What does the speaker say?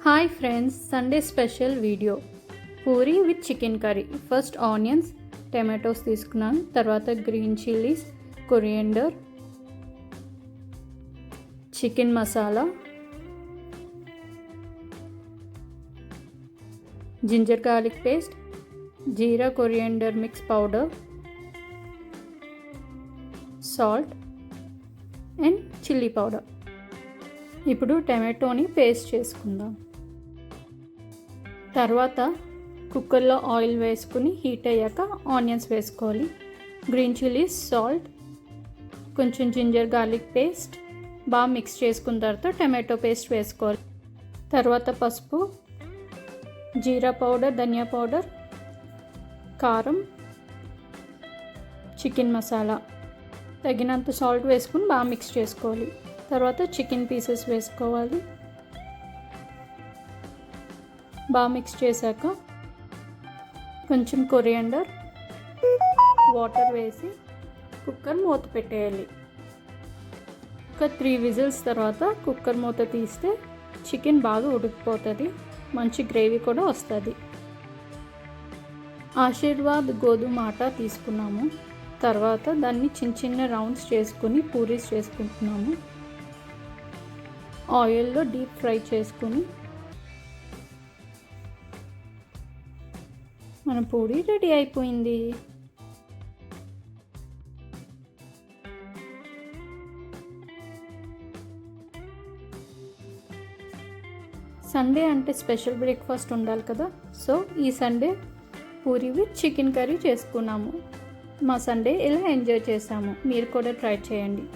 Hi friends, Sunday special video puri with chicken curry. First onions, tomatoes తీసుకున్నాను. తర్వాత green chillies, coriander, chicken masala, ginger garlic paste, jeera coriander mix powder, salt and chilli powder. ఇప్పుడు టమాటోని paste చేసుకుందాం. తర్వాత కుక్కర్లో oil వేసుకుని heat అయ్యాక onions వేసుకోవాలి. గ్రీన్ చిల్లీస్, సాల్ట్, కొంచెం జింజర్ గార్లిక్ పేస్ట్ బాగా మిక్స్ చేసుకున్న తర్వాత టమాటో పేస్ట్ వేసుకోవాలి. తర్వాత పసుపు, జీరా పౌడర్, ధనియా పౌడర్, కారం, చికెన్ మసాలా, తగినంత సాల్ట్ వేసుకుని బాగా మిక్స్ చేసుకోవాలి. తర్వాత చికెన్ పీసెస్ వేసుకోవాలి. బాగా మిక్స్ చేశాక కొంచెం కొరియండర్, వాటర్ వేసి కుక్కర్ మూత పెట్టేయాలి. ఒక 3 విజిల్స్ తర్వాత కుక్కర్ మూత తీస్తే చికెన్ బాగా ఉడికిపోతుంది, మంచి గ్రేవీ కూడా వస్తుంది. ఆశీర్వాద్ గోధుమ ఆటా తీసుకున్నాము. తర్వాత దాన్ని చిన్న చిన్న రౌండ్స్ చేసుకుని పూరీస్ చేసుకుంటున్నాము. ఆయిల్లో డీప్ ఫ్రై చేసుకుని మన పూరి రెడీ అయిపోయింది. సండే అంటే స్పెషల్ బ్రేక్ఫాస్ట్ ఉండాలి కదా, సో ఈ Sunday puri with chicken curry చేసుకున్నాము. మా సండే ఇలా ఎంజాయ్ చేసాము. మీరు కూడా ట్రై చేయండి.